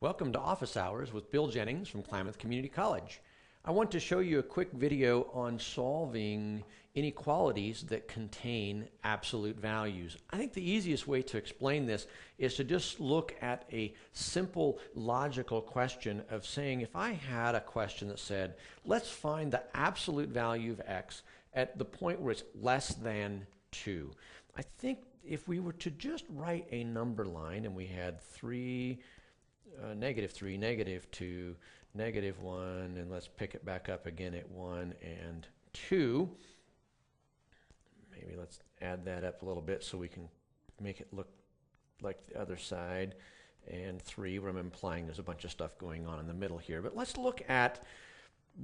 Welcome to Office Hours with Bill Jennings from Klamath Community College. I want to show you a quick video on solving inequalities that contain absolute values. I think the easiest way to explain this is to just look at a simple logical question of saying, if I had a question that said, let's find the absolute value of x at the point where it's less than 2. I think if we were to just write a number line and we had negative 3, negative 2, negative 1, and let's pick it back up again at 1 and 2. Maybe let's add that up a little bit so we can make it look like the other side. And 3, where I'm implying there's a bunch of stuff going on in the middle here. But let's look at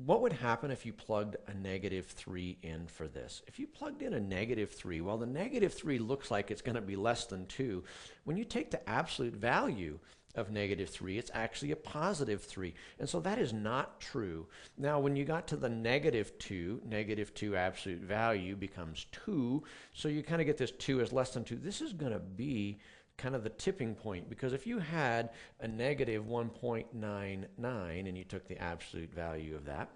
what would happen if you plugged a negative 3 in for this. If you plugged in a negative 3, well, the negative 3 looks like it's going to be less than 2. When you take the absolute value of negative 3, it's actually a positive 3. And so that is not true. Now, when you got to the negative 2 absolute value becomes 2. So you kind of get this 2 as less than 2. This is going to be kind of the tipping point, because if you had a negative 1.99 and you took the absolute value of that,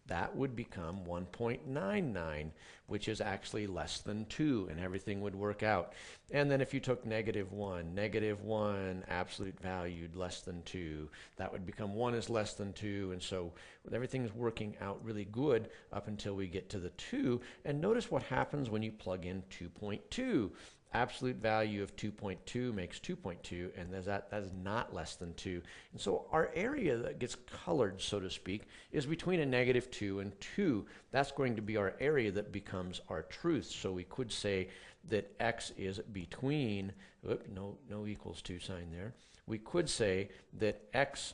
that would become 1.99, which is actually less than 2, and everything would work out. And then if you took negative 1, absolute value less than 2, that would become 1 is less than 2, and so everything's working out really good up until we get to the 2. And notice what happens when you plug in 2.2. Absolute value of 2.2 makes 2.2, and that is not less than 2. And so our area that gets colored, so to speak, is between a negative 2 and 2. That's going to be our area that becomes our truth. So we could say that x is between, no equals 2 sign there. We could say that x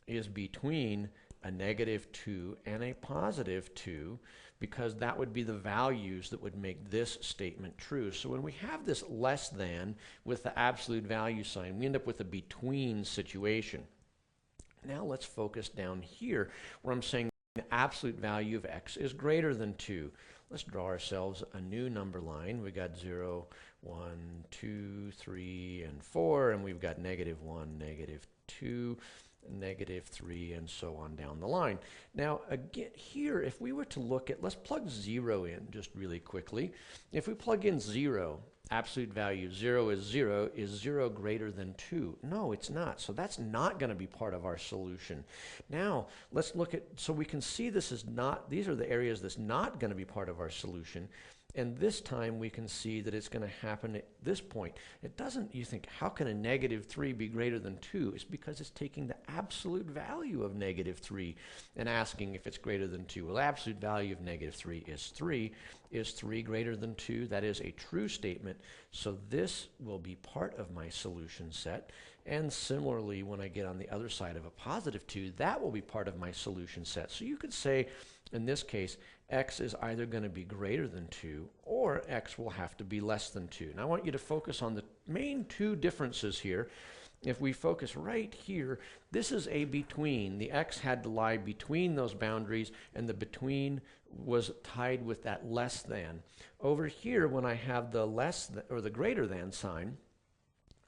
is between a negative 2 and a positive 2, because that would be the values that would make this statement true. So when we have this less than with the absolute value sign, we end up with a between situation. Now let's focus down here where I'm saying the absolute value of x is greater than 2. Let's draw ourselves a new number line. We got 0, 1, 2, 3, and 4, and we've got negative 1, negative 2, negative 3, and so on down the line. Now again here, if we were to look at, let's plug 0 in just really quickly. If we plug in 0, absolute value 0 is 0 greater than 2? No, it's not. So that's not going to be part of our solution. Now let's look at, so we can see this is not, these are the areas that's not going to be part of our solution. And this time we can see that it's going to happen at this point. It doesn't, you think, how can a negative 3 be greater than 2? It's because it's taking the absolute value of negative 3 and asking if it's greater than 2. Well, absolute value of negative 3 is 3. Is 3 greater than 2? That is a true statement. So this will be part of my solution set. And similarly, when I get on the other side of a positive 2, that will be part of my solution set. So you could say, in this case, x is either going to be greater than 2 or x will have to be less than 2. Now I want you to focus on the main two differences here. If we focus right here, this is a between. The x had to lie between those boundaries, and the between was tied with that less than. Over here, when I have the less than, or the greater than sign,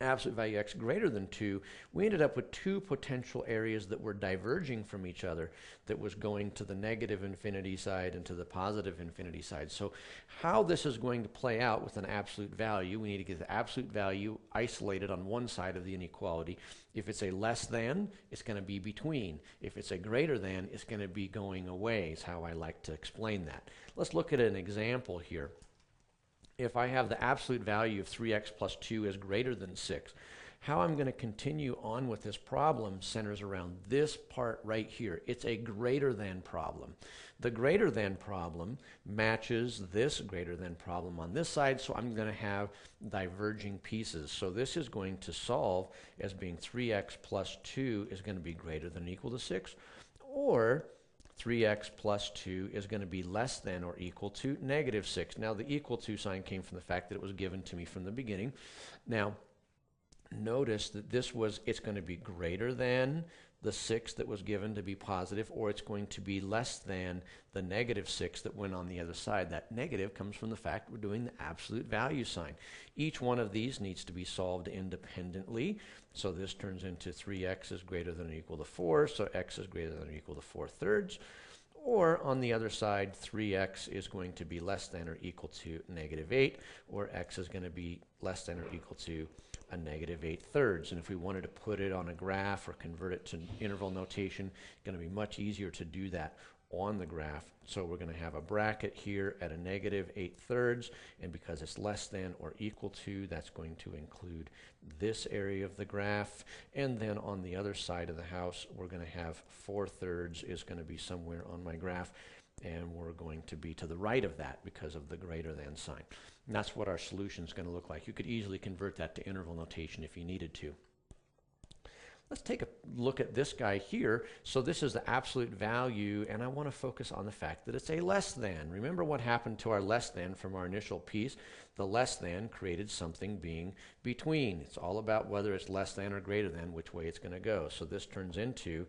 absolute value x greater than 2, we ended up with two potential areas that were diverging from each other, that was going to the negative infinity side and to the positive infinity side. So how this is going to play out with an absolute value, we need to get the absolute value isolated on one side of the inequality. If it's a less than, it's going to be between. If it's a greater than, it's going to be going away, is how I like to explain that. Let's look at an example here. If I have the absolute value of 3x plus 2 is greater than 6, how I'm going to continue on with this problem centers around this part right here. It's a greater than problem. The greater than problem matches this greater than problem on this side, so I'm going to have diverging pieces. So this is going to solve as being 3x plus 2 is going to be greater than or equal to 6, or 3x plus 2 is going to be less than or equal to negative 6. Now the equal to sign came from the fact that it was given to me from the beginning. Now notice that it's going to be greater than the 6 that was given to be positive, or it's going to be less than the negative 6 that went on the other side. That negative comes from the fact we're doing the absolute value sign. Each one of these needs to be solved independently. So this turns into 3x is greater than or equal to 4, so x is greater than or equal to 4/3. Or on the other side, 3x is going to be less than or equal to -8, or x is going to be less than or equal to a -8/3. And if we wanted to put it on a graph or convert it to interval notation, it's going to be much easier to do that on the graph. So we're going to have a bracket here at a -8/3, and because it's less than or equal to, that's going to include this area of the graph. And then on the other side of the house, we're going to have 4/3 is going to be somewhere on my graph, and we're going to be to the right of that because of the greater than sign. And that's what our solution is going to look like. You could easily convert that to interval notation if you needed to. Let's take a look at this guy here. So this is the absolute value, and I want to focus on the fact that it's a less than. Remember what happened to our less than from our initial piece? The less than created something being between. It's all about whether it's less than or greater than, which way it's going to go. So this turns into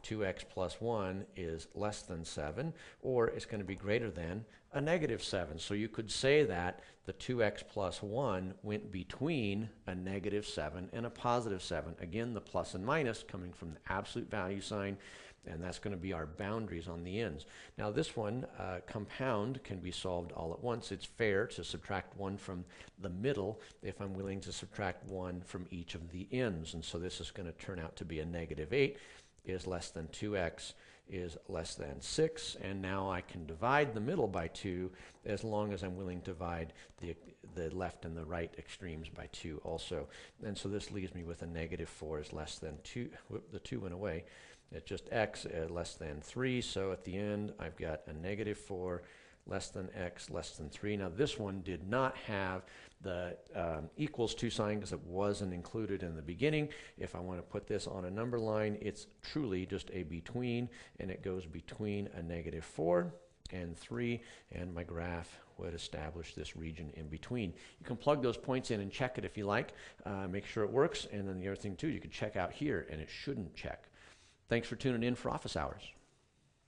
2x plus 1 is less than 7, or it's going to be greater than a -7. So you could say that the 2x plus 1 went between a -7 and a +7. Again, the plus and minus coming from the absolute value sign, and that's going to be our boundaries on the ends. Now this one, compound, can be solved all at once. It's fair to subtract 1 from the middle if I'm willing to subtract 1 from each of the ends. And so this is going to turn out to be a -8 is less than 2x is less than 6, and now I can divide the middle by 2 as long as I'm willing to divide the left and the right extremes by 2 also. And so this leaves me with a -4 is less than 2. Whoop, the 2 went away. It's just x less than 3, so at the end I've got a -4 less than x less than 3. Now this one did not have the equals to sign because it wasn't included in the beginning. If I want to put this on a number line, it's truly just a between, and it goes between a -4 and 3, and my graph would establish this region in between. You can plug those points in and check it if you like. Make sure it works, and then the other thing too, you can check out here, and it shouldn't check. Thanks for tuning in for Office Hours.